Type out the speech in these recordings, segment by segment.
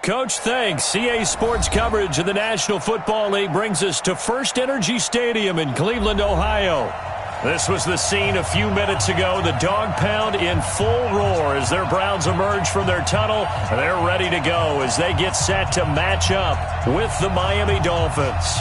Coach, thanks. CA Sports coverage of the National Football League brings us to First Energy Stadium in Cleveland, Ohio. This was the scene a few minutes ago. The dog pound in full roar as their Browns emerge from their tunnel. They're ready to go as they get set to match up with the Miami Dolphins.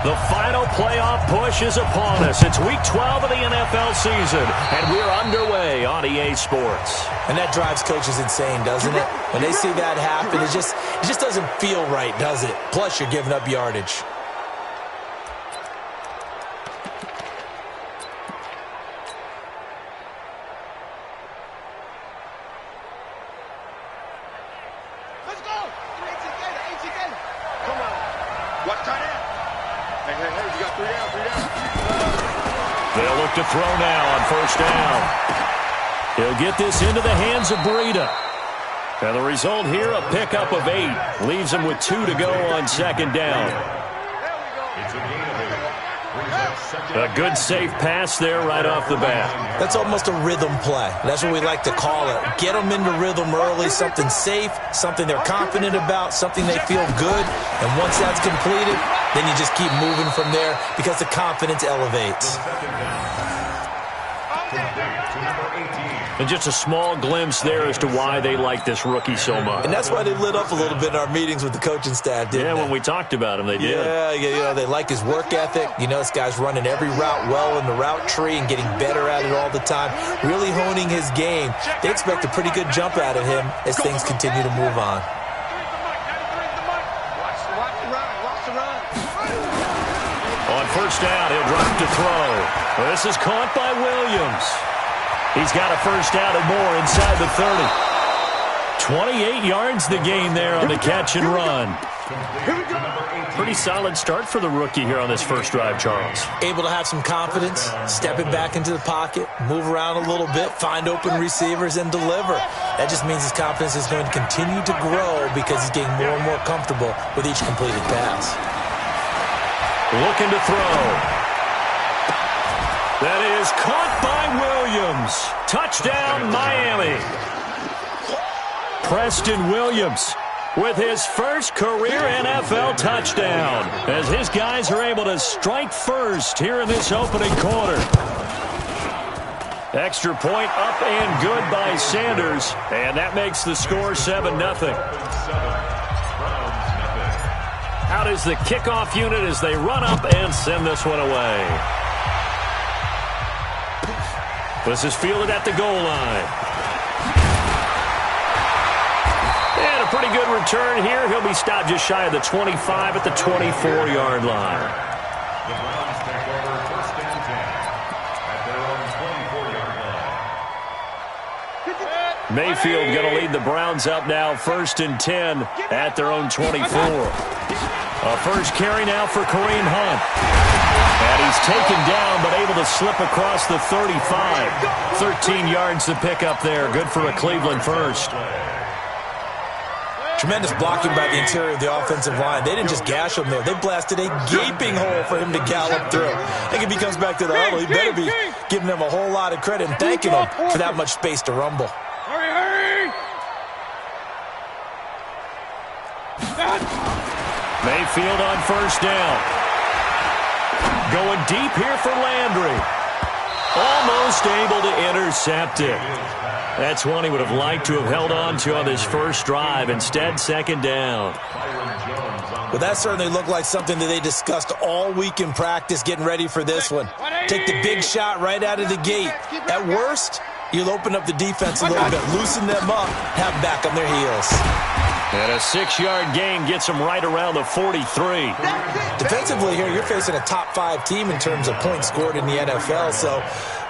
The final playoff push is upon us. It's Week 12 of the NFL season, and we're underway on EA Sports. And that drives coaches insane, doesn't it? When they see that happen, it just doesn't feel right, does it? Plus, you're giving up yardage. Let's go! 8 together. Come on. Watch tight end. Hey, you got 3 down. They'll look to throw now on first down. He'll get this into the hands of Breida. And the result here, a pickup of 8. Leaves him with 2 to go on second down. A good safe pass there right off the bat. That's almost a rhythm play. That's what we like to call it. Get them into rhythm early, something safe, something they're confident about, something they feel good. And once that's completed, then you just keep moving from there because the confidence elevates. And just a small glimpse there as to why they like this rookie so much. And that's why they lit up a little bit in our meetings with the coaching staff, didn't they? Yeah, when we talked about him, they did. Yeah, they like his work ethic. You know, this guy's running every route well in the route tree and getting better at it all the time, really honing his game. They expect a pretty good jump out of him as things continue to move on. On first down, he'll drop to throw. This is caught by Williams. He's got a first down and more inside the 30. 28 yards the gain there on the catch and run. Pretty solid start for the rookie here on this first drive, Charles. Able to have some confidence, stepping back into the pocket, move around a little bit, find open receivers, and deliver. That just means his confidence is going to continue to grow because he's getting more and more comfortable with each completed pass. Looking to throw. That is caught by Williams. Touchdown, Miami. Preston Williams with his first career NFL touchdown as his guys are able to strike first here in this opening quarter. Extra point up and good by Sanders, and that makes the score 7-0. Out is the kickoff unit as they run up and send this one away. This is fielded at the goal line. And a pretty good return here. He'll be stopped just shy of the 25 at the 24-yard line. The Browns take over first and 10 at their own 24-yard line. Mayfield going to lead the Browns up now, first and 10 at their own 24. A first carry now for Kareem Hunt. And he's taken down, but able to slip across the 35. 13 yards to pick up there. Good for a Cleveland first. Tremendous blocking by the interior of the offensive line. They didn't just gash him there. They blasted a gaping hole for him to gallop through. I think if he comes back to the huddle, he better be giving them a whole lot of credit and thanking them for that much space to rumble. Hurry! Mayfield on first down. Going deep here for Landry. Almost able to intercept it. That's one he would have liked to have held on to on this first drive. Instead, second down. Well, that certainly looked like something that they discussed all week in practice getting ready for this one. Take the big shot right out of the gate. At worst, you'll open up the defense a little bit, loosen them up, have them back on their heels. And a 6-yard gain gets them right around the 43. Defensively here, you're facing a top-5 team in terms of points scored in the NFL. So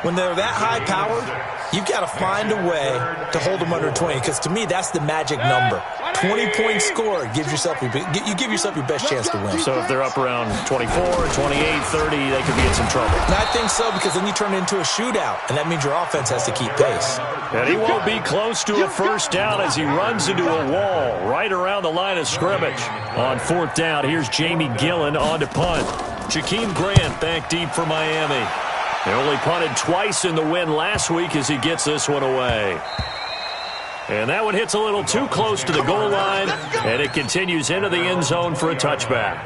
when they're that high-powered, you've got to find a way to hold them under 20. Because to me, that's the magic number. 20 points scored gives yourself you give yourself your best chance to win. So if they're up around 24, 28, 30, they could be in some trouble. And I think so, because then you turn it into a shootout, and that means your offense has to keep pace. And he won't be close to a first down as he runs into a wall right around the line of scrimmage. On fourth down, here's Jamie Gillen on to punt. Jakeem Grant back deep for Miami. They only punted twice in the win last week as he gets this one away. And that one hits a little too close to the goal line, and it continues into the end zone for a touchback.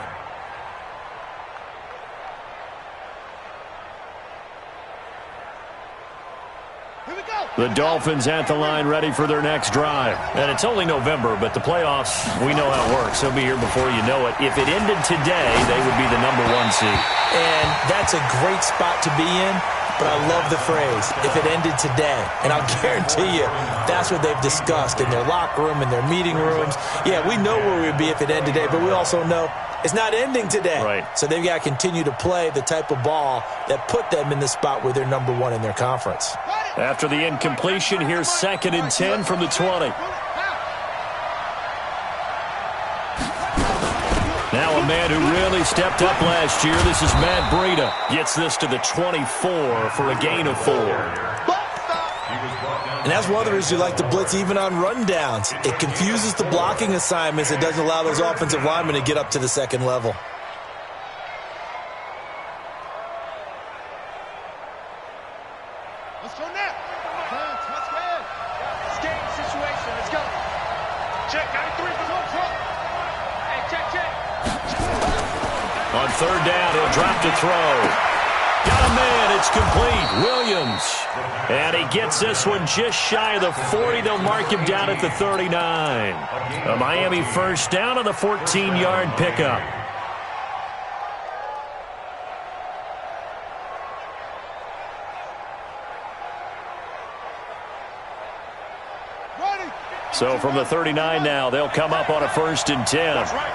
The Dolphins at the line ready for their next drive. And it's only November, but the playoffs, we know how it works. They'll be here before you know it. If it ended today, they would be the #1 seed. And that's a great spot to be in, but I love the phrase, if it ended today. And I'll guarantee you, that's what they've discussed in their locker room, in their meeting rooms. Yeah, we know where we'd be if it ended today, but we also know it's not ending today. Right. So they've got to continue to play the type of ball that put them in the spot where they're #1 in their conference. After the incompletion, here's 2nd and 10 from the 20. Now a man who really stepped up last year. This is Matt Breida. Gets this to the 24 for a gain of 4. And that's one of the reasons you like to blitz even on rundowns. It confuses the blocking assignments. It doesn't allow those offensive linemen to get up to the second level. Let's go now. Let's go. It's game situation. Let's go. Check. 93 for 1 front. Hey, check. On 3rd down, he'll drop to throw. Got a man. It's complete. Williams. And he gets this one just shy of the 40. They'll mark him down at the 39. A Miami first down on the 14-yard pickup. Ready. So from the 39 now, they'll come up on a 1st and 10. That's right.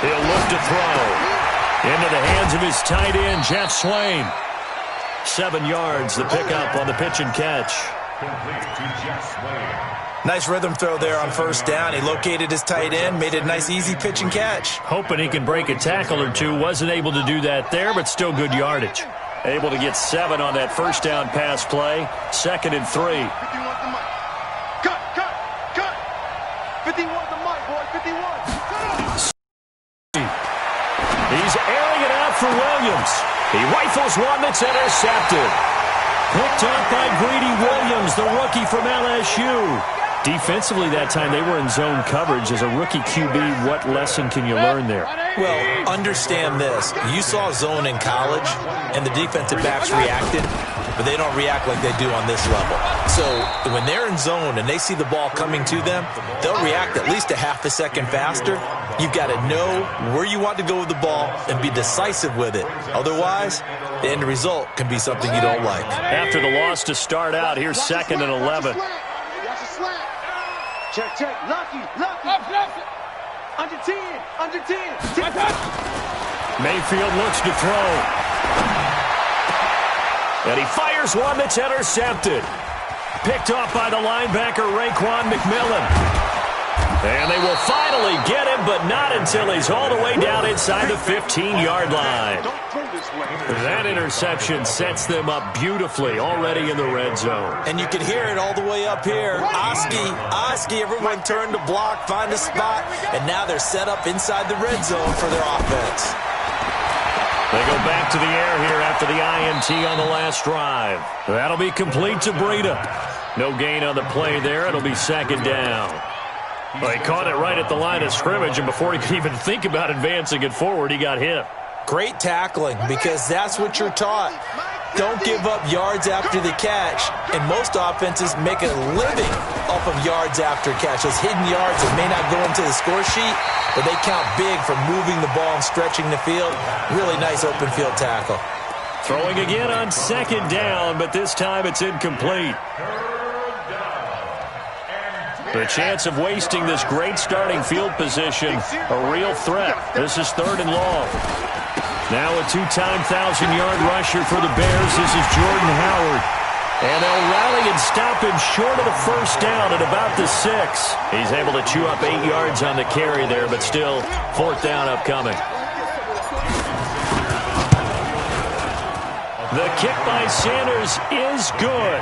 He'll look to throw. Into the hands of his tight end, Jeff Swain. 7 yards, the pickup on the pitch and catch. Nice rhythm throw there on 1st down. He located his tight end, made it a nice, easy pitch and catch. Hoping he can break a tackle or two. Wasn't able to do that there, but still good yardage. Able to get 7 on that 1st down pass play. 2nd and 3. 51 the mic. Cut. 51 the mic, boy. 51. He's airing it out for Williams. He rifles one that's intercepted. Picked up by Greedy Williams, the rookie from LSU. Defensively that time, they were in zone coverage. As a rookie QB, what lesson can you learn there? Well, understand this. You saw zone in college, and the defensive backs reacted, but they don't react like they do on this level. So when they're in zone and they see the ball coming to them, they'll react at least a half a second faster. You've got to know where you want to go with the ball and be decisive with it. Otherwise, the end result can be something you don't like. After the loss to start out, here's 2nd and 11. Check. Lucky. Under 10. Mayfield looks to throw. And he fires one that's intercepted. Picked off by the linebacker, Raekwon McMillan. And they will finally get him, but not until he's all the way down inside the 15-yard line. That interception sets them up beautifully already in the red zone. And you can hear it all the way up here. Oski, everyone turned to block, find a spot, and now they're set up inside the red zone for their offense. They go back to the air here after the INT on the last drive. That'll be complete to Breida. No gain on the play there. It'll be 2nd down. Well, he caught it right at the line of scrimmage, and before he could even think about advancing it forward, he got hit. Great tackling, because that's what you're taught. Don't give up yards after the catch, and most offenses make a living off of yards after catch. Those hidden yards that may not go into the score sheet, but they count big for moving the ball and stretching the field. Really nice open field tackle. Throwing again on 2nd down, but this time it's incomplete. The chance of wasting this great starting field position, a real threat. This is 3rd and long. Now a 2-time 1,000-yard rusher for the Bears. This is Jordan Howard. And they'll rally and stop him short of the 1st down at about the 6. He's able to chew up 8 yards on the carry there, but still 4th down upcoming. The kick by Sanders is good.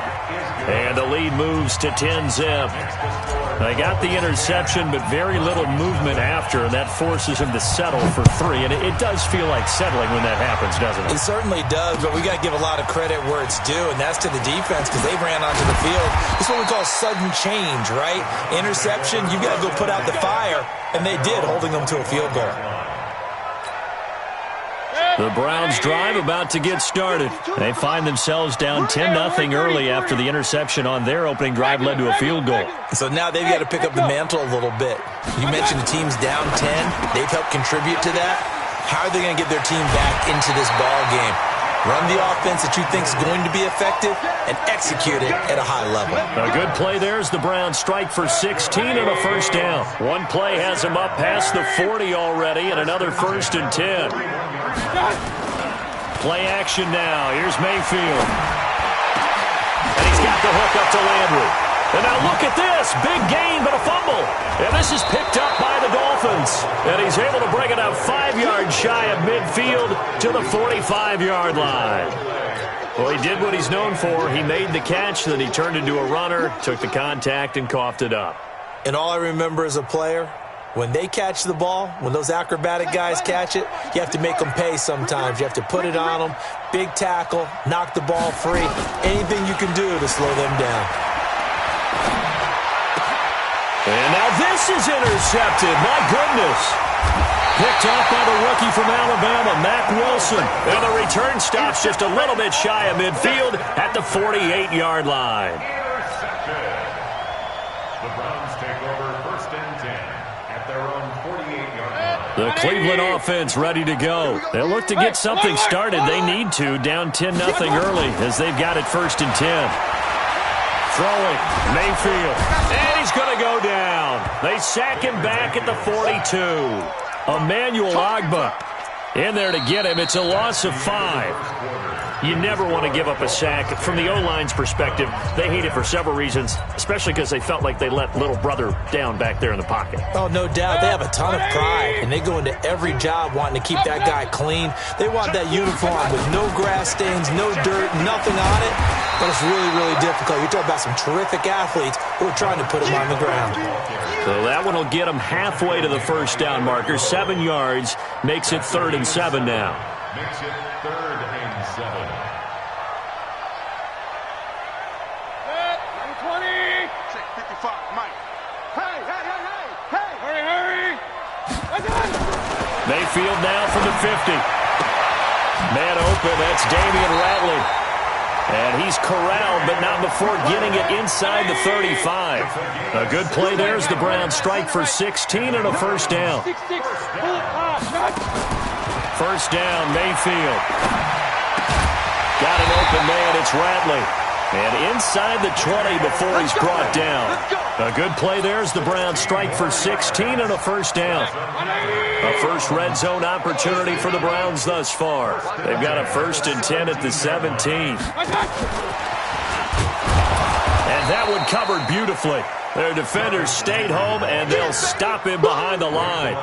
And the lead moves to 10-zip. They got the interception, but very little movement after, and that forces him to settle for 3. And it does feel like settling when that happens, doesn't it? It certainly does, but we got to give a lot of credit where it's due, and that's to the defense because they ran onto the field. This is what we call sudden change, right? Interception, you got to go put out the fire, and they did, holding them to a field goal. The Browns drive about to get started. They find themselves down 10-0 early after the interception on their opening drive led to a field goal. So now they've got to pick up the mantle a little bit. You mentioned the team's down 10. They've helped contribute to that. How are they going to get their team back into this ball game? Run the offense that you think is going to be effective and execute it at a high level. A good play there as the Browns strike for 16 and a first down. One play has them up past the 40 already and another 1st and 10. Play action now. Here's Mayfield. And he's got the hook up to Landry. And now look at this. Big gain, but a fumble. And this is picked up by the Dolphins. And he's able to bring it up 5 yards shy of midfield to the 45-yard line. Well, he did what he's known for. He made the catch, then he turned into a runner, took the contact, and coughed it up. And all I remember as a player, when they catch the ball, when those acrobatic guys catch it, you have to make them pay sometimes. You have to put it on them. Big tackle, knock the ball free. Anything you can do to slow them down. And now this is intercepted. My goodness. Picked up by the rookie from Alabama, Mack Wilson. And the return stops just a little bit shy of midfield at the 48-yard line. The Browns take over 1st and 10 at their own 48-yard line. The Cleveland offense ready to go. They'll look to get something started. They need to, down 10-0 early as they've got it 1st and 10. Throwing, Mayfield, and he's going to go down. They sack him back at the 42. Emmanuel Ogbah in there to get him. It's a loss of 5. You never want to give up a sack. From the O-line's perspective, they hate it for several reasons, especially because they felt like they let little brother down back there in the pocket. Oh, no doubt. They have a ton of pride, and they go into every job wanting to keep that guy clean. They want that uniform with no grass stains, no dirt, nothing on it. But it's really, really difficult. You're talking about some terrific athletes who are trying to put him on the ground. So that one will get them halfway to the first down marker. 7 yards makes it 3rd and 7 now. Makes it 3rd and 7. 20. 55, Mike. Hey, hey, hey, hey, hey. Hurry, hurry. Mayfield now from the 50. Man open, that's Damian Ratley. And he's corralled, but not before getting it inside the 35. A good play there as the Browns strike for 16 and a first down. First down, Mayfield. Got an open man, it's Ratley. And inside the 20 before he's brought down. A good play there as the Browns strike for 16 and a first down. A first red zone opportunity for the Browns thus far. They've got a 1st and 10 at the 17. And that one covered beautifully. Their defenders stayed home, and they'll stop him behind the line.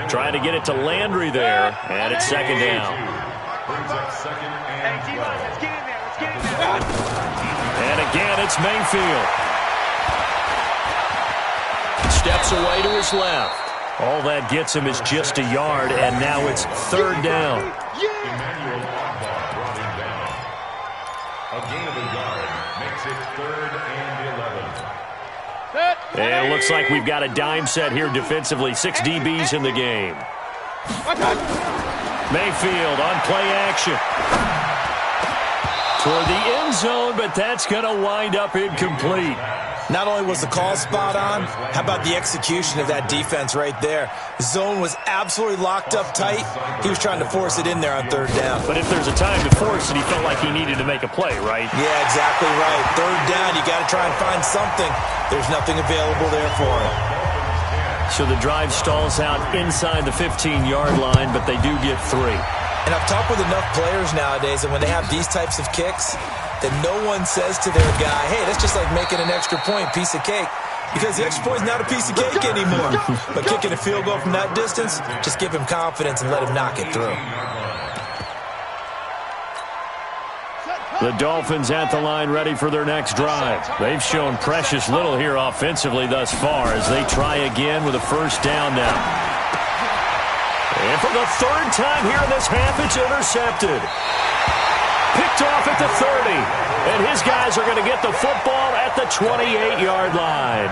Trying to get it to Landry there, and it's 2nd down. Brings up 2nd and 12. Let's get in there. Let's get in there. And again, it's Mayfield. Steps away to his left. All that gets him is just a yard, and now it's 3rd down. Emmanuel Ogbah brought him down. A gain of a yard makes it 3rd and 11. And it looks like we've got a dime set here defensively. 6 DBs in the game. Mayfield on play action. Toward the end zone, but that's going to wind up incomplete. Not only was the call spot on, how about the execution of that defense right there? The zone was absolutely locked up tight. He was trying to force it in there on 3rd down. But if there's a time to force it, he felt like he needed to make a play, right? Yeah, exactly right. 3rd down, you got to try and find something. There's nothing available there for him. So the drive stalls out inside the 15-yard line, but they do get 3. And I've talked with enough players nowadays, and when they have these types of kicks, that no one says to their guy, hey, that's just like making an extra point, piece of cake. Because the extra point's not a piece of cake anymore. But kicking a field goal from that distance, just give him confidence and let him knock it through. The Dolphins at the line ready for their next drive. They've shown precious little here offensively thus far as they try again with a first down now. And for the third time here in this half, it's intercepted. Picked off at the 30. And his guys are going to get the football at the 28-yard line.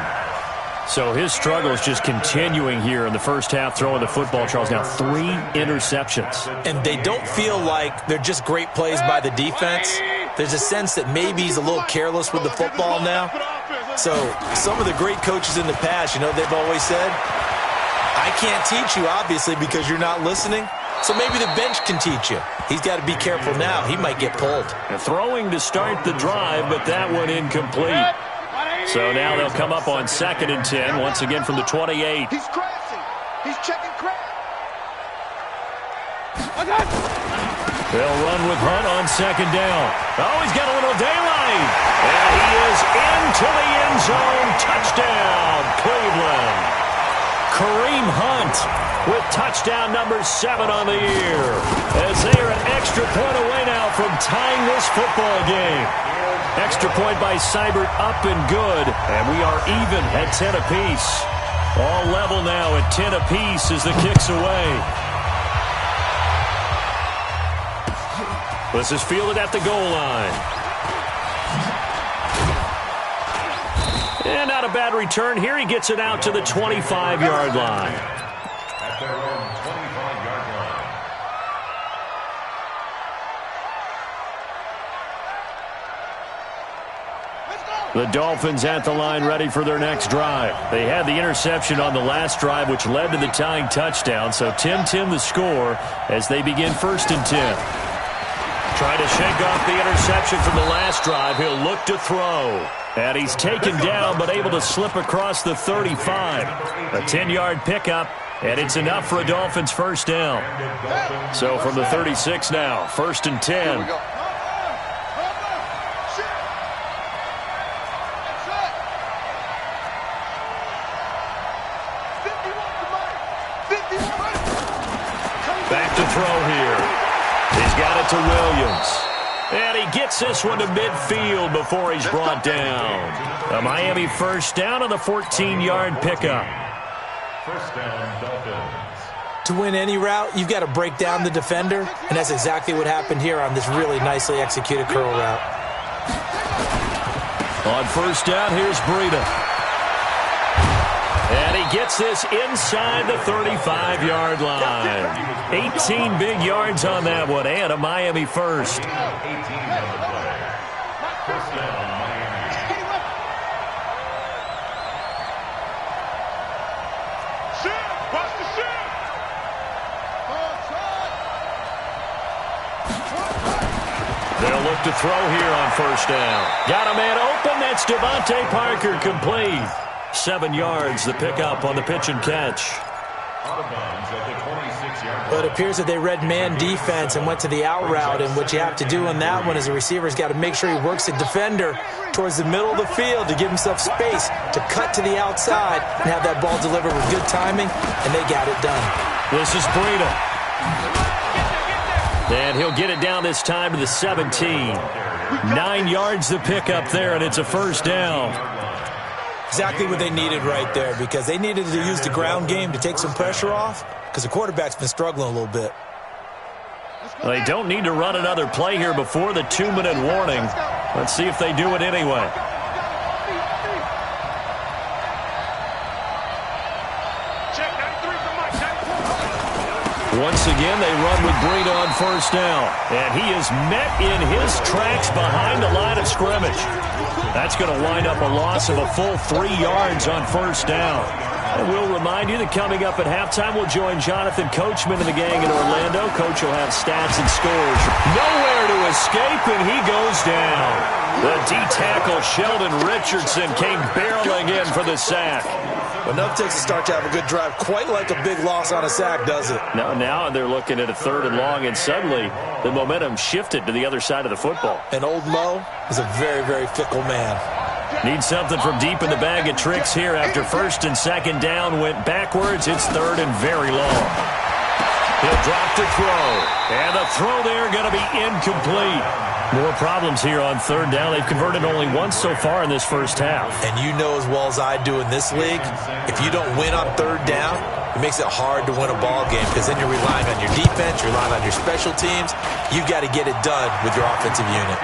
So his struggle is just continuing here in the first half, throwing the football, Charles. Now 3 interceptions. And they don't feel like they're just great plays by the defense. There's a sense that maybe he's a little careless with the football now. So some of the great coaches in the past, you know, they've always said, I can't teach you, obviously, because you're not listening. So maybe the bench can teach you. He's got to be careful now. He might get pulled. And throwing to start the drive, but that one incomplete. So now they'll come up on 2nd and 10, once again from the 28. He's crashing. He's checking crash. They'll run with Hunt on 2nd down. Oh, he's got a little daylight. And he is into the end zone. Touchdown, Cleveland. Kareem Hunt with touchdown number 7 on the year. As they are an extra point away now from tying this football game. Extra point by Seibert up and good. And we are even at 10 apiece. All level now at 10 apiece as the kick's away. This is fielded at the goal line. And not a bad return here. He gets it out to the 25-yard line. At their own 25-yard line. The Dolphins at the line ready for their next drive. They had the interception on the last drive, which led to the tying touchdown. So 10-10 the score as they begin 1st and 10. Trying to shake off the interception from the last drive. He'll look to throw. And he's taken down but able to slip across the 35. A 10-yard pickup, and it's enough for a Dolphins first down. So from the 36 now, 1st and 10. Back to throw here. He's got it to Williams. And he gets this one to midfield before he's brought down. A Miami first down on the 14-yard pickup. First down, Dolphins. To win any route, you've got to break down the defender, and that's exactly what happened here on this really nicely executed curl route. On first down, here's Breida. And he gets this inside the 35-yard line. 18 big yards on that one, and a Miami first. 18 on the play. First down, Miami. Watch the shit. They'll look to throw here on first down. Got a man open. That's Devontae Parker, complete. 7 yards, the pickup on the pitch and catch. Out of bounds at the 26-yard line. But it appears that they read man defense and went to the out route, and what you have to do on that one is the receiver's got to make sure he works the defender towards the middle of the field to give himself space to cut to the outside and have that ball delivered with good timing, and they got it done. This is Breida. And he'll get it down this time to the 17. 9 yards the pickup there, and it's a first down. Exactly what they needed right there, because they needed to use the ground game to take some pressure off, because the quarterback's been struggling a little bit. They don't need to run another play here before the 2-minute warning. Let's see if they do it anyway. Once again, they run with Breida on first down. And he is met in his tracks behind the line of scrimmage. That's going to wind up a loss of a full 3 yards on first down. And we'll remind you that coming up at halftime, we'll join Jonathan Coachman and the gang in Orlando. Coach will have stats and scores. Nowhere to escape, and he goes down. The D-tackle Sheldon Richardson came barreling in for the sack. Enough takes a start to have a good drive. Quite like a big loss on a sack, does it? Now they're looking at a 3rd and long, and suddenly the momentum shifted to the other side of the football. And Old Mo is a very, very fickle man. Need something from deep in the bag of tricks here after 1st and 2nd down went backwards. It's 3rd and very long. He'll drop to throw. And the throw there going to be incomplete. More problems here on third down. They've converted only once so far in this first half. And you know as well as I do in this league, if you don't win on third down, it makes it hard to win a ball game because then you're relying on your defense, you're relying on your special teams. You've got to get it done with your offensive unit.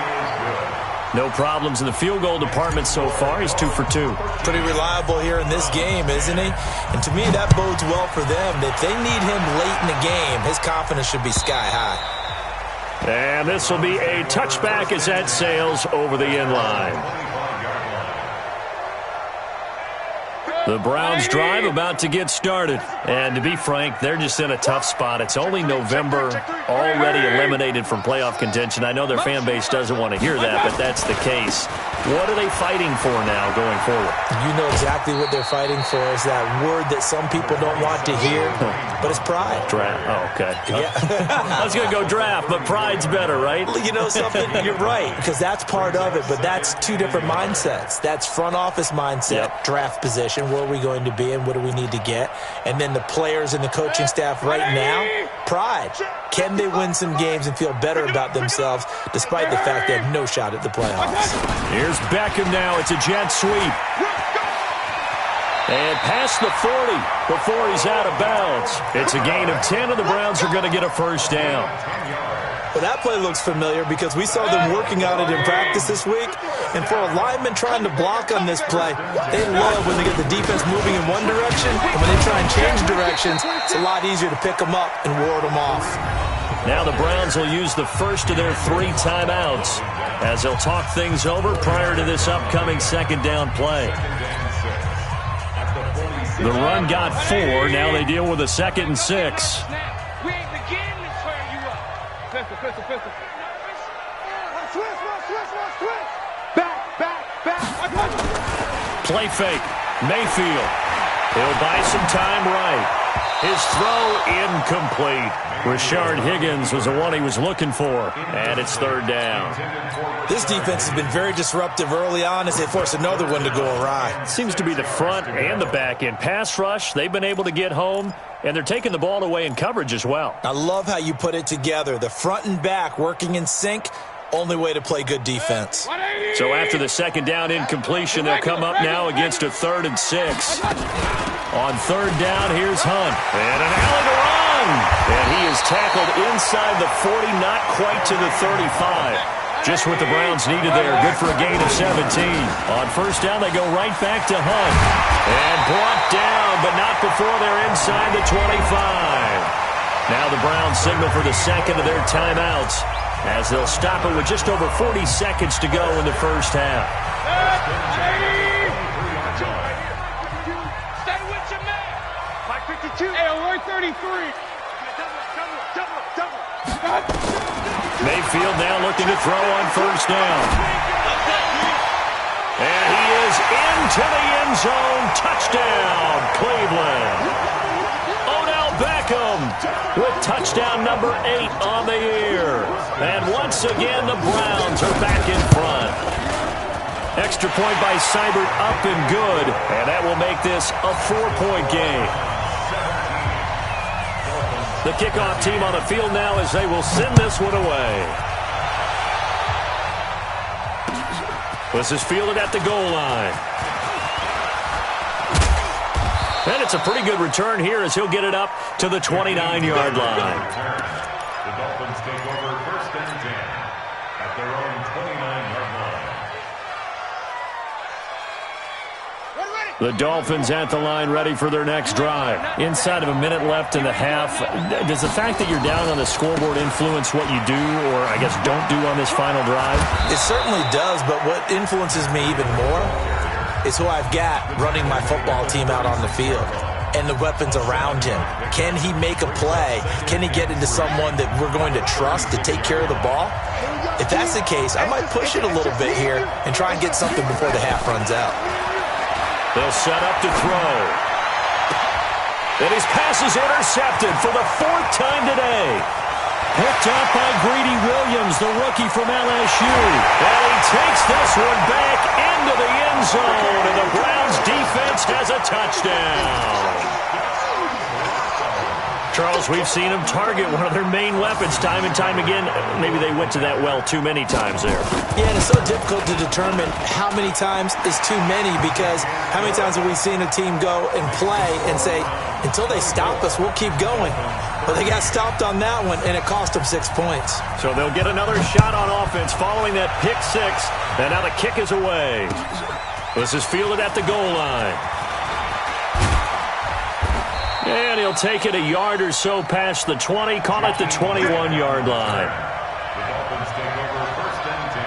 No problems in the field goal department so far. He's 2 for 2. Pretty reliable here in this game, isn't he? And to me, that bodes well for them. If they need him late in the game, his confidence should be sky high. And this will be a touchback as that sails over the end line. The Browns drive about to get started. And to be frank, they're just in a tough spot. It's only November, already eliminated from playoff contention. I know their fan base doesn't want to hear that, but that's the case. What are they fighting for now going forward? You know exactly what they're fighting for. Is that word that some people don't want to hear, but it's pride. Draft. Oh, okay. Yeah. I was going to go draft, but pride's better, right? You know something? You're right, because that's part of it, but that's two different mindsets. That's front office mindset, draft position, where are we going to be and what do we need to get? And then the players and the coaching staff right now, pride. Can they win some games and feel better about themselves despite the fact they have no shot at the playoffs? Here's Beckham now. It's a jet sweep. And past the 40 before he's out of bounds. It's a gain of 10, and the Browns are going to get a first down. Well, that play looks familiar because we saw them working on it in practice this week. And for a lineman trying to block on this play, they love when they get the defense moving in one direction. And when they try and change directions, it's a lot easier to pick them up and ward them off. Now the Browns will use the first of their 3 timeouts as they'll talk things over prior to this upcoming second down play. The run got 4. Now they deal with a 2nd and 6. Play fake. Mayfield. He'll buy some time right. His throw incomplete. Rashard Higgins was the one he was looking for. And it's third down. This defense has been very disruptive early on as they force another one to go awry. Seems to be the front and the back end. Pass rush, they've been able to get home. And they're taking the ball away in coverage as well. I love how you put it together. The front and back working in sync. Only way to play good defense. So after the second down incompletion, they'll come up now against a 3rd and 6. On third down, here's Hunt. And an alley to run. And he is tackled inside the 40, not quite to the 35. Just what the Browns needed there. Good for a gain of 17. On first down, they go right back to Hunt. And brought down, but not before they're inside the 25. Now the Browns signal for the second of their timeouts, as they'll stop it with just over 40 seconds to go in the first half. Stay with your man. 552. Hey, 133. Double. Mayfield now looking to throw on first down. And he is into the end zone. Touchdown, Cleveland. Beckham with touchdown number 8 on the year. And once again, the Browns are back in front. Extra point by Seibert up and good. And that will make this a 4-point game. The kickoff team on the field now as they will send this one away. This is fielded at the goal line. And it's a pretty good return here as he'll get it up to the 29-yard line. The Dolphins take over 1st and 10 at their own 29-yard line. The Dolphins at the line ready for their next drive. Inside of a minute left in the half, does the fact that you're down on the scoreboard influence what you do or, I guess, don't do on this final drive? It certainly does, but what influences me even more is who I've got running my football team out on the field and the weapons around him. Can he make a play? Can he get into someone that we're going to trust to take care of the ball? If that's the case, I might push it a little bit here and try and get something before the half runs out. They'll set up to throw. And his pass is intercepted for the 4th time today. Picked up by Greedy Williams, the rookie from LSU. And he takes this one back into the end zone, and the Browns defense has a touchdown. Charles, we've seen them target one of their main weapons time and time again. Maybe they went to that well too many times there. Yeah, and it's so difficult to determine how many times is too many, because how many times have we seen a team go and play and say, until they stop us, we'll keep going. But they got stopped on that one, and it cost them 6 points. So they'll get another shot on offense following that pick six, and now the kick is away. This is fielded at the goal line. And he'll take it a yard or so past the 20, call it the 21-yard line. The Dolphins take over first and 10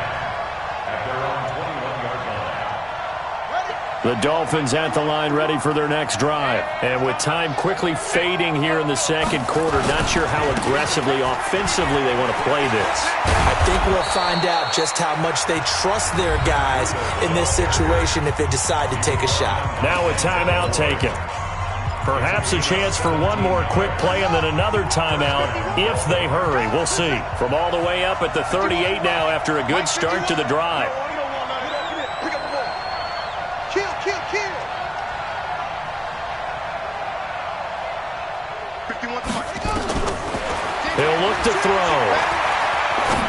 at their own 21-yard line. The Dolphins at the line ready for their next drive. And with time quickly fading here in the second quarter, not sure how aggressively, offensively they want to play this. I think we'll find out just how much they trust their guys in this situation if they decide to take a shot. Now a timeout taken. Perhaps a chance for one more quick play and then another timeout if they hurry. We'll see. From all the way up at the 38 now after a good start to the drive. He'll look to throw.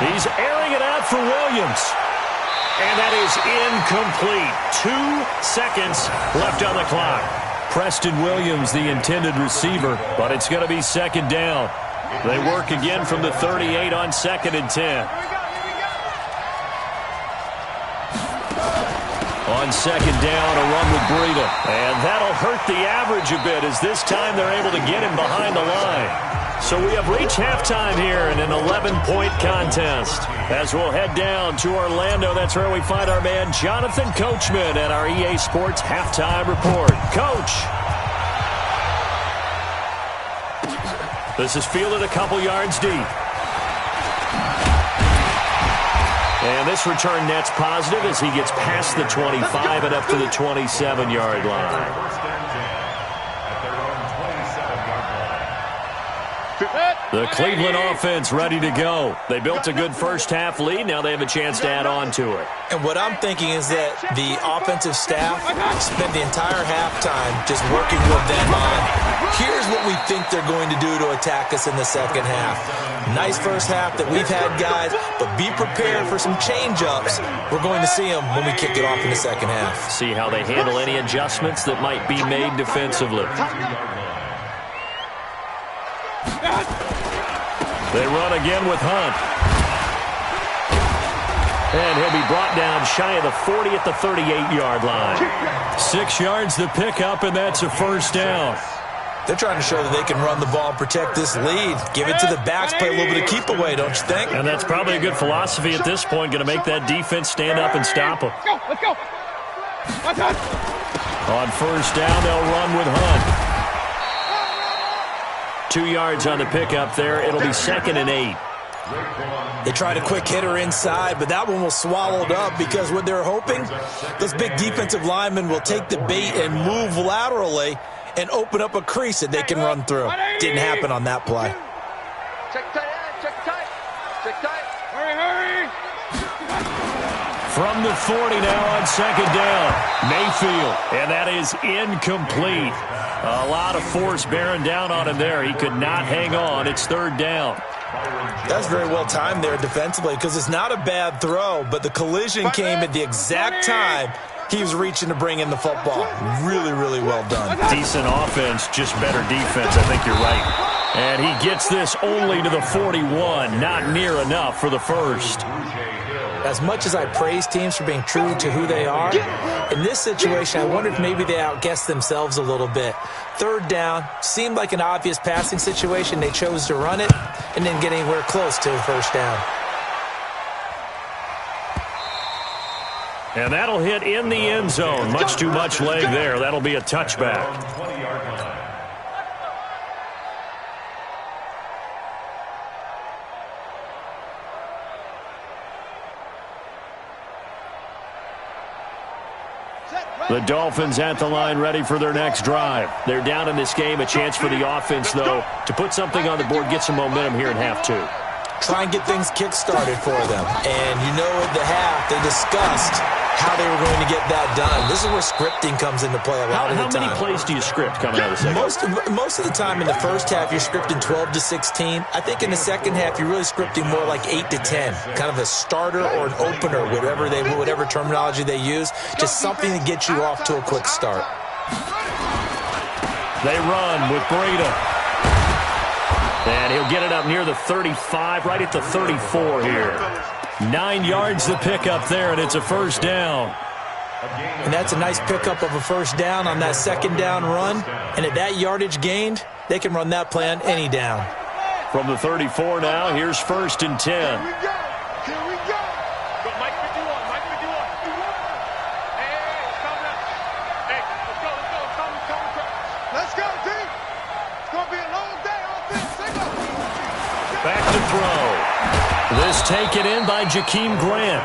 He's airing it out for Williams. And that is incomplete. 2 seconds left on the clock. Preston Williams, the intended receiver, but it's going to be second down. They work again from the 38 on 2nd and 10. On 2nd down, a run with Breida. And that'll hurt the average a bit, as this time they're able to get him behind the line. So we have reached halftime here in an 11-point contest. As we'll head down to Orlando, that's where we find our man Jonathan Coachman at our EA Sports Halftime Report. Coach. This is fielded a couple yards deep. And this return net's positive as he gets past the 25 and up to the 27-yard line. The Cleveland offense ready to go. They built a good first-half lead. Now they have a chance to add on to it. And what I'm thinking is that the offensive staff spent the entire halftime just working with them on, here's what we think they're going to do to attack us in the second half. Nice first half that we've had, guys, but be prepared for some change-ups. We're going to see them when we kick it off in the second half. See how they handle any adjustments that might be made defensively. They run again with Hunt. And he'll be brought down shy of the 40 at the 38-yard line. 6 yards the pickup, and that's a first down. They're trying to show that they can run the ball and protect this lead. Give it to the backs, play a little bit of keep away, don't you think? And that's probably a good philosophy at this point, going to make that defense stand up and stop them. Let's go. On first down, they'll run with Hunt. 2 yards on the pickup there. It'll be 2nd and 8. They tried a quick hitter inside, but that one was swallowed up because what they're hoping, those big defensive linemen will take the bait and move laterally and open up a crease that they can run through. Didn't happen on that play. Check tight. Hurry. From the 40 now on 2nd down. Mayfield, and that is incomplete. A lot of force bearing down on him there. He could not hang on. It's 3rd down. That's very well timed there defensively because it's not a bad throw, but the collision came at the exact time he was reaching to bring in the football. Really, really well done. Decent offense, just better defense. I think you're right. And he gets this only to the 41. Not near enough for the first. As much as I praise teams for being true to who they are, in this situation, I wonder if maybe they outguessed themselves a little bit. 3rd down, seemed like an obvious passing situation. They chose to run it and didn't get anywhere close to the first down. And that'll hit in the end zone. Much too much leg there. That'll be a touchback. The Dolphins at the line ready for their next drive. They're down in this game. A chance for the offense, though, to put something on the board, get some momentum here in half 2. try and get things kick-started for them. And you know at the half, they discussed how they were going to get that done. This is where scripting comes into play a lot of the time. How many plays do you script coming out of the second? Most of the time in the first half, you're scripting 12 to 16. I think in the second half, you're really scripting more like 8 to 10. Kind of a starter or an opener, whatever terminology they use. Just something to get you off to a quick start. They run with Breida. And he'll get it up near the 35, right at the 34 here. 9 yards the pickup there, and it's a first down. And that's a nice pickup of a first down on that second down run. And at that yardage gained, they can run that play on any down. From the 34 now, here's 1st and 10. Here we go. Go, Mike 51, Mike 51. Hey, it's coming up. Hey, let's go. Let's go, team. It's going to be a long day on this. Back to throw. This taken in by Jakeem Grant.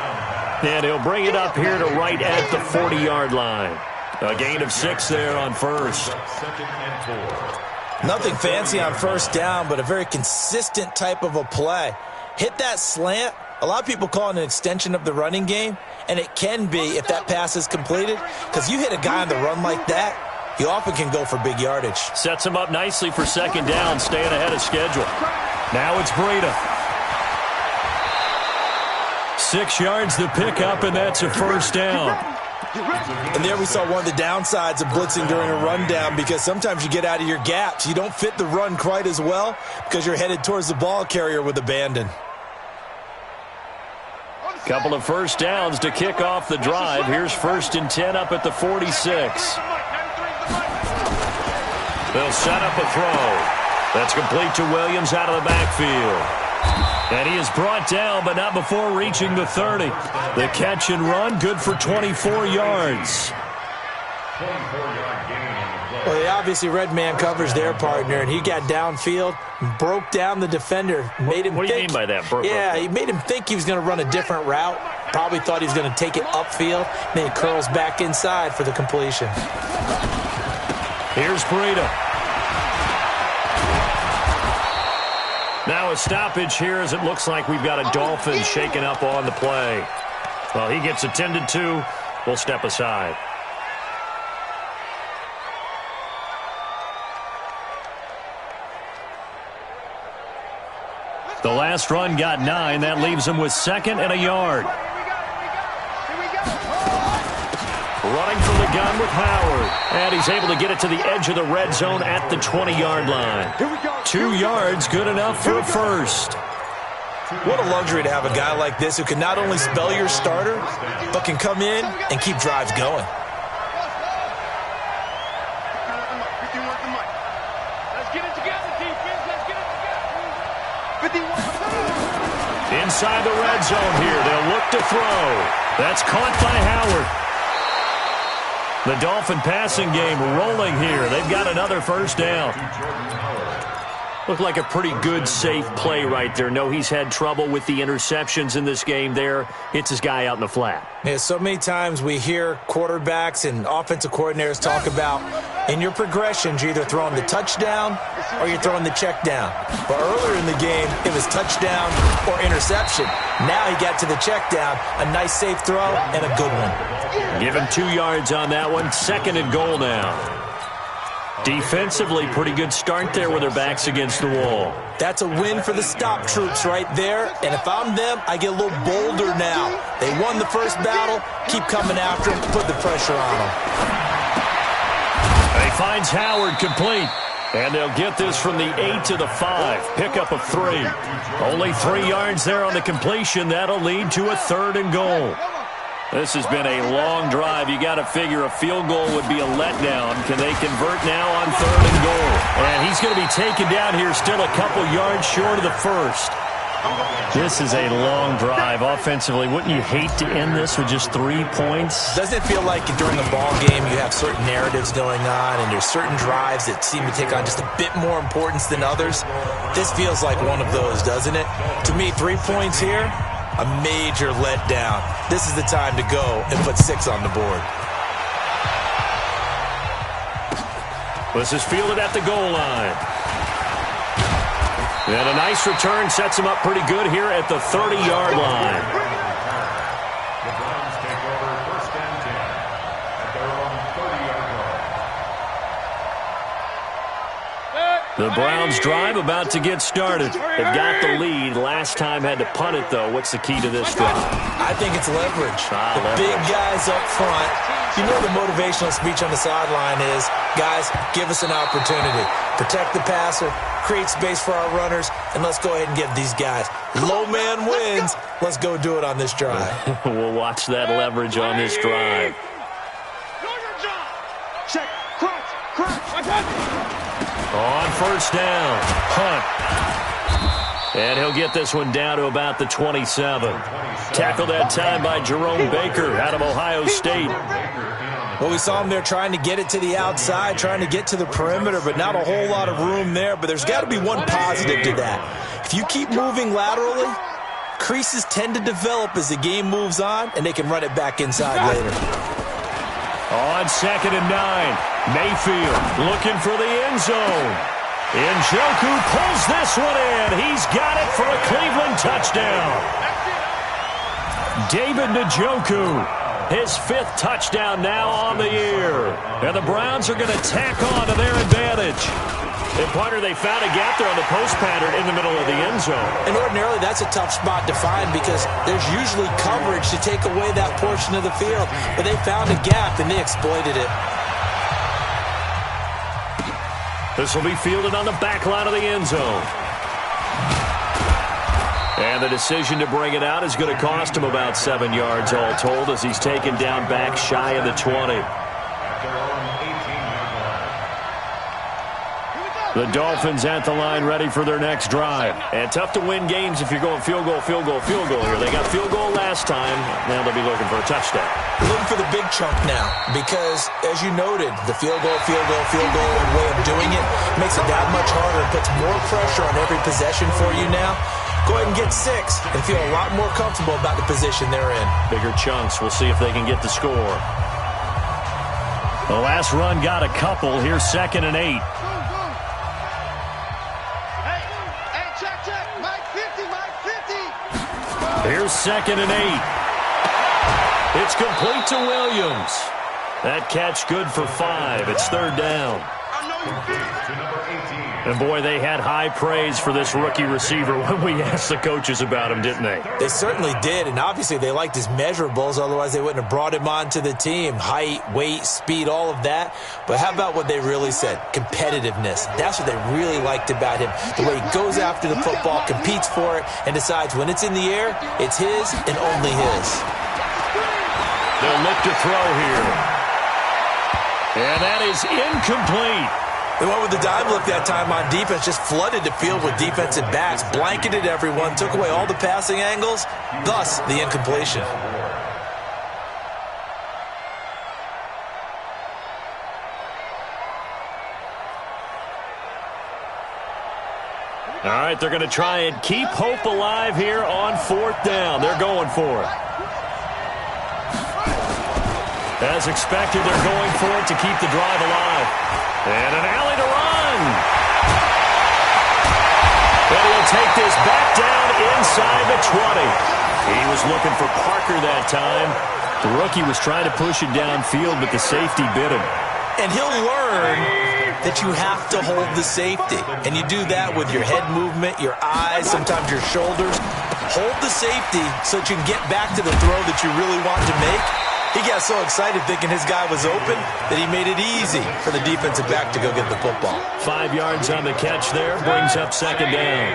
And he'll bring it up here to right at the 40-yard line. A gain of 6 there on first. Nothing fancy on first down, but a very consistent type of a play. Hit that slant. A lot of people call it an extension of the running game, and it can be if that pass is completed, because you hit a guy on the run like that, you often can go for big yardage. Sets him up nicely for second down, staying ahead of schedule. Now it's Breida. 6 yards the pickup, and that's a first down. And there we saw one of the downsides of blitzing during a rundown, because sometimes you get out of your gaps. You don't fit the run quite as well because you're headed towards the ball carrier with abandon. Couple of first downs to kick off the drive. Here's 1st and 10 up at the 46. They'll set up a throw. That's complete to Williams out of the backfield. And he is brought down, but not before reaching the 30. The catch and run, good for 24 yards. Well, they obviously red man covers their partner, and he got downfield, broke down the defender, made him What do you mean by that? He made him think he was going to run a different route. Probably thought he was going to take it upfield. Then he curls back inside for the completion. Here's Breida. Now a stoppage here as it looks like we've got a Dolphin shaken up on the play. Well, he gets attended to. We'll step aside. The last run got 9. That leaves him with 2nd and a yard. Running from the gun with Howard. And he's able to get it to the edge of the red zone at the 20-yard line. 2 yards, good enough for a first. What a luxury to have a guy like this who can not only spell your starter, but can come in and keep drives going. Inside the red zone here. They'll look to throw. That's caught by Howard. The Dolphin passing game rolling here. They've got another first down. Looked like a pretty good, safe play right there. No, he's had trouble with the interceptions in this game there. Hits his guy out in the flat. Yeah, so many times we hear quarterbacks and offensive coordinators talk about in your progressions, you're either throwing the touchdown or you're throwing the check down. But earlier in the game, it was touchdown or interception. Now he got to the check down, a nice safe throw and a good one. Give him 2 yards on that one. 2nd and goal now. Defensively, pretty good start there with their backs against the wall. That's a win for the stop troops right there. And if I'm them, I get a little bolder now. They won the first battle. Keep coming after them. Put the pressure on them. He finds Howard complete. And they'll get this from the 8 to the 5. Pickup of 3. Only 3 yards there on the completion. That'll lead to a 3rd and goal. This has been a long drive. You got to figure a field goal would be a letdown. Can they convert now on 3rd and goal? And he's going to be taken down here still a couple yards short of the first. This is a long drive offensively. Wouldn't you hate to end this with just 3 points? Doesn't it feel like during the ball game you have certain narratives going on and there's certain drives that seem to take on just a bit more importance than others? This feels like one of those, doesn't it? To me, 3 points here, a major letdown. This is the time to go and put 6 on the board. This is fielded at the goal line. And a nice return sets him up pretty good here at the 30-yard line. The Browns take over 1st and 10 at their own 30-yard line. The Browns drive about to get started. They've got the lead. Last time had to punt it, though. What's the key to this drive? I think it's leverage. Leverage. Big guys up front. You know the motivational speech on the sideline is, guys, give us an opportunity. Protect the passer, create space for our runners, and let's go ahead and give these guys. Low man wins. Let's go do it on this drive. We'll watch that leverage on this drive. Know your job. Check. Crunch. On 1st down, Hunt. And he'll get this one down to about the 27. Tackled that time by Jerome Baker out of Ohio State. Well, we saw him there trying to get it to the outside, trying to get to the perimeter, but not a whole lot of room there. But there's got to be one positive to that. If you keep moving laterally, creases tend to develop as the game moves on, and they can run it back inside later. On 2nd and 9, Mayfield looking for the end zone. Njoku pulls this one in. He's got it for a Cleveland touchdown. David Njoku, his 5th touchdown now on the year. And the Browns are going to tack on to their advantage. And partner, they found a gap there on the post pattern in the middle of the end zone. And ordinarily, that's a tough spot to find because there's usually coverage to take away that portion of the field. But they found a gap, and they exploited it. This will be fielded on the back line of the end zone. And the decision to bring it out is going to cost him about 7 yards all told as he's taken down back shy of the 20. The Dolphins at the line ready for their next drive. And tough to win games if you're going field goal here. They got field goal last time. Now they'll be looking for a touchdown. Looking for the big chunk now because, as you noted, the field goal way of doing it makes it that much harder. It puts more pressure on every possession for you now. Go ahead and get 6 and feel a lot more comfortable about the position they're in. Bigger chunks. We'll see if they can get the score. The last run got a couple. Here's 2nd and 8. Here's 2nd and 8. It's complete to Williams. That catch good for 5. It's 3rd down. And, boy, they had high praise for this rookie receiver when we asked the coaches about him, didn't they? They certainly did, and obviously they liked his measurables. Otherwise, they wouldn't have brought him onto the team. Height, weight, speed, all of that. But how about what they really said? Competitiveness. That's what they really liked about him. The way he goes after the football, competes for it, and decides when it's in the air, it's his and only his. They'll look to throw here. And that is incomplete. They went with the dive look that time on defense, just flooded the field with defensive backs, blanketed everyone, took away all the passing angles, thus the incompletion. All right, they're going to try and keep hope alive here on 4th down. They're going for it. As expected, they're going for it to keep the drive alive. And an alley to run. And he'll take this back down inside the 20. He was looking for Parker that time. The rookie was trying to push it downfield, but the safety bit him. And he'll learn that you have to hold the safety. And you do that with your head movement, your eyes, sometimes your shoulders. Hold the safety so that you can get back to the throw that you really want to make. He got so excited thinking his guy was open that he made it easy for the defensive back to go get the football. 5 yards on the catch there, brings up 2nd down.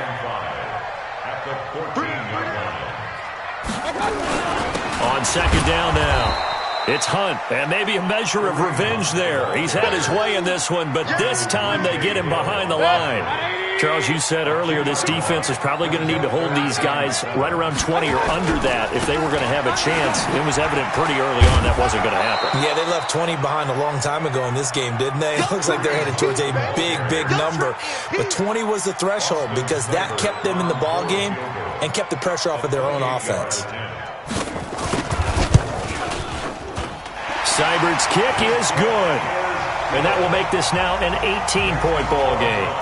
On 2nd down now. It's Hunt, and maybe a measure of revenge there. He's had his way in this one, but this time they get him behind the line. Charles, you said earlier this defense is probably going to need to hold these guys right around 20 or under that if they were going to have a chance. It was evident pretty early on that wasn't going to happen. Yeah, they left 20 behind a long time ago in this game, didn't they? It looks like they're headed towards a big number. But 20 was the threshold because that kept them in the ball game and kept the pressure off of their own offense. Seibert's kick is good. And that will make this now an 18-point ball game.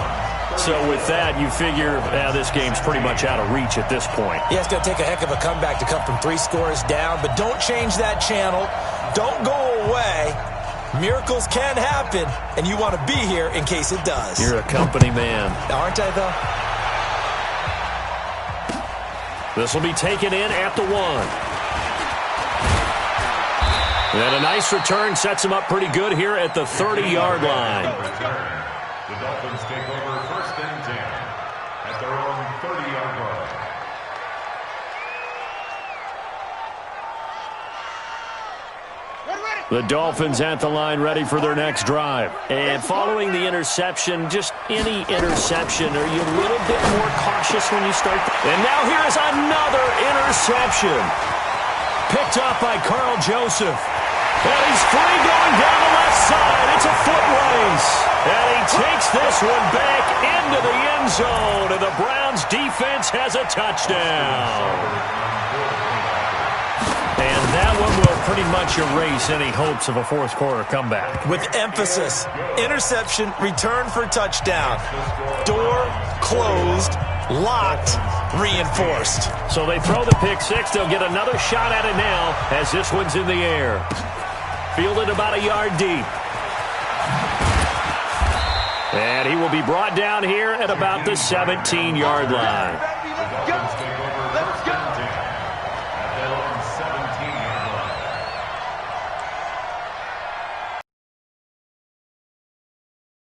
So with that, you figure this game's pretty much out of reach at this point. Yeah, it's going to take a heck of a comeback to come from 3 scores down, but don't change that channel. Don't go away. Miracles can happen, and you want to be here in case it does. You're a company man. Aren't I, though? This will be taken in at the 1. And a nice return sets him up pretty good here at the 30-yard line. The Dolphins take over 1st and 10 at their own 30-yard line. The Dolphins at the line ready for their next drive. And following the interception, just any interception, are you a little bit more cautious when you start? And now here is another interception. Picked up by Carl Joseph. And he's free going down the left side. It's a foot race. And he takes this one back into the end zone. And the Browns defense has a touchdown. And that one will pretty much erase any hopes of a fourth-quarter comeback. With emphasis, interception, return for touchdown. Door closed, locked, reinforced. So they throw the pick six. They'll get another shot at it now as this one's in the air. Fielded about a yard deep. And he will be brought down here at about the 17-yard line.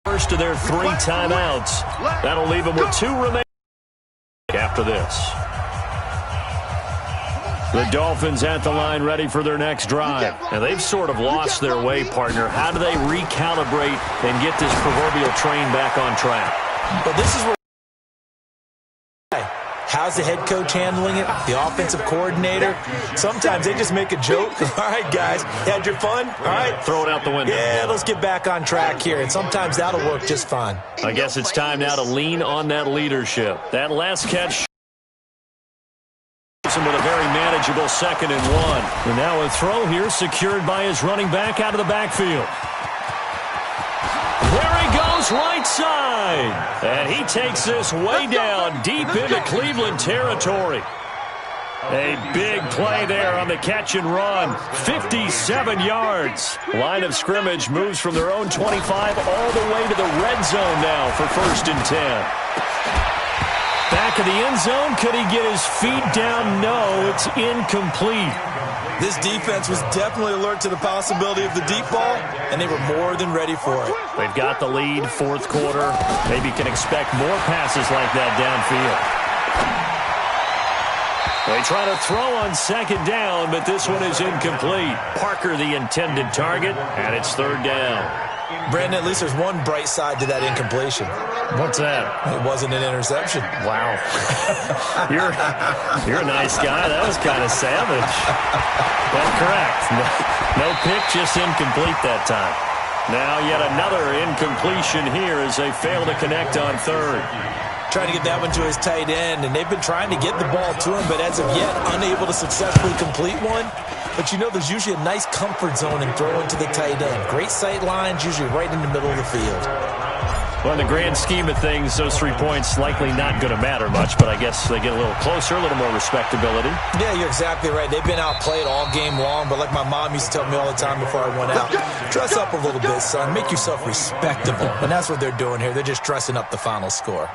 First of their 3 timeouts. That'll leave them with 2 remaining after this. The Dolphins at the line ready for their next drive. And they've sort of lost their way, partner. How do they recalibrate and get this proverbial train back on track? But this is where... How's the head coach handling it? The offensive coordinator? Sometimes they just make a joke. All right, guys, had your fun? All right. Throw it out the window. Yeah, let's get back on track here. And sometimes that'll work just fine. I guess it's time now to lean on that leadership. That last catch with a very manageable 2nd and 1. And now a throw here secured by his running back out of the backfield. There he goes, right side. And he takes this way down deep into Cleveland territory. A big play there on the catch and run. 57 yards. Line of scrimmage moves from their own 25 all the way to the red zone now for 1st and 10. Back of the end zone. Could he get his feet down? No, it's incomplete. This defense was definitely alert to the possibility of the deep ball, and they were more than ready for it. They've got the lead, 4th quarter. Maybe can expect more passes like that downfield. They try to throw on 2nd down, but this one is incomplete. Parker the intended target, and it's 3rd down. Brandon, at least there's one bright side to that incompletion. What's that? It wasn't an interception. Wow. You're a nice guy. That was kind of savage. But correct. No pick, just incomplete that time. Now yet another incompletion here as they fail to connect on 3rd. Trying to get that one to his tight end, and they've been trying to get the ball to him, but as of yet, unable to successfully complete one. But you know, there's usually a nice comfort zone in throwing to the tight end. Great sight lines, usually right in the middle of the field. Well, in the grand scheme of things, those 3 points likely not going to matter much, but I guess they get a little closer, a little more respectability. Yeah, you're exactly right. They've been outplayed all game long, but like my mom used to tell me all the time before I went out, dress up a little bit, son. Make yourself respectable. And that's what they're doing here. They're just dressing up the final score.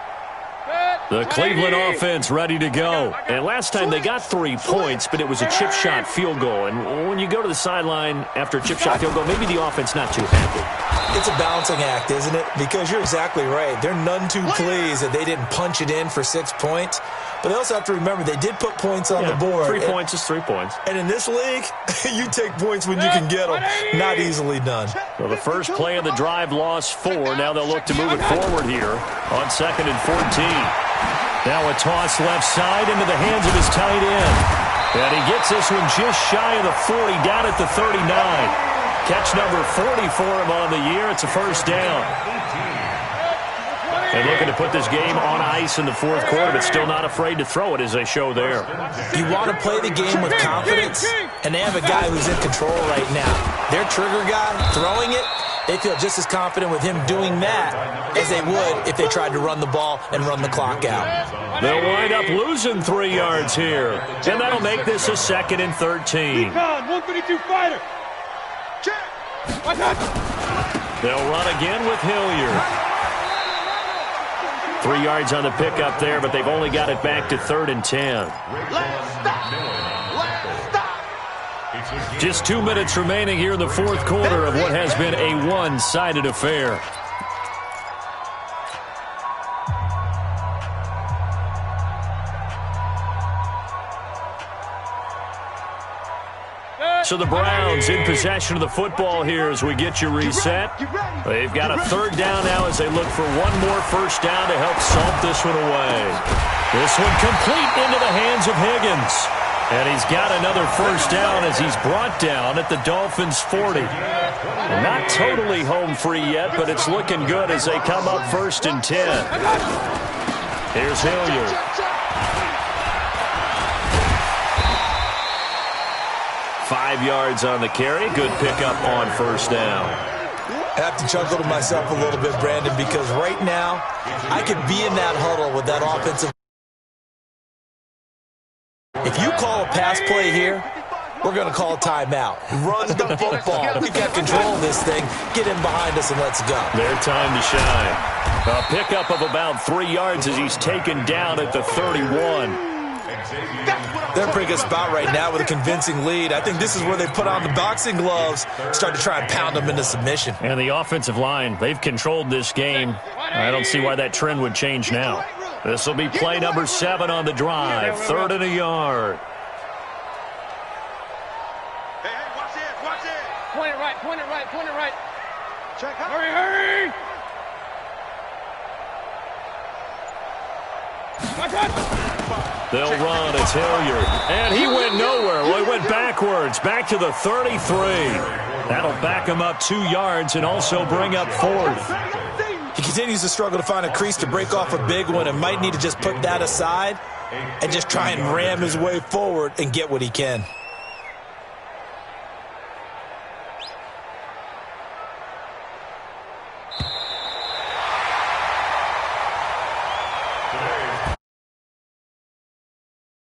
The Cleveland offense ready to go. And last time they got 3 points, but it was a chip shot field goal. And when you go to the sideline after a chip shot field goal, maybe the offense not too happy. It's a balancing act, isn't it? Because you're exactly right. They're none too pleased that they didn't punch it in for 6 points. But they also have to remember they did put points on the board. 3 points is 3 points. And in this league, you take points when you can get them. Not easily done. Well, the first play of the drive lost 4. Now they'll look to move it forward here on 2nd and 14. Now a toss left side into the hands of his tight end. And he gets this one just shy of the 40, down at the 39. Catch number 40 for him on the year. It's a 1st down. And looking to put this game on ice in the fourth quarter, but still not afraid to throw it as they show there. You want to play the game with confidence, and they have a guy who's in control right now. Their trigger guy, throwing it, they feel just as confident with him doing that as they would if they tried to run the ball and run the clock out. They'll wind up losing 3 yards here, and that'll make this a 2nd and 13. 132 fighter. Check. They'll run again with Hilliard. 3 yards on the pickup there, but they've only got it back to 3rd and 10. Last stop. Last stop. Just 2 minutes remaining here in the fourth quarter of what has been a one-sided affair. So the Browns in possession of the football here as we get you reset. They've got a 3rd down now as they look for one more first down to help salt this one away. This one complete into the hands of Higgins. And he's got another first down as he's brought down at the Dolphins' 40. Not totally home free yet, but it's looking good as they come up 1st and 10. Here's Hilliard. 5 yards on the carry. Good pickup on first down. I have to chuckle to myself a little bit, Brandon, because right now I could be in that huddle with that offensive. If you call a pass play here, we're going to call a timeout. Run the football. We've got control of this thing. Get in behind us and let's go. Their time to shine. A pickup of about 3 yards as he's taken down at the 31. They're in a pretty good spot right now with a convincing lead. I think this is where they put on the boxing gloves, start to try and pound them into submission. And the offensive line, they've controlled this game. I don't see why that trend would change now. This will be play number 7 on the drive. 3rd and a yard. Hey, watch it, watch it. Point it right, point it right, point it right. Check. Hurry, hurry. They'll run. It's Hilliard. And he went nowhere. Well, he went backwards. Back to the 33. That'll back him up 2 yards and also bring up 4th. He continues to struggle to find a crease to break off a big one and might need to just put that aside and just try and ram his way forward and get what he can.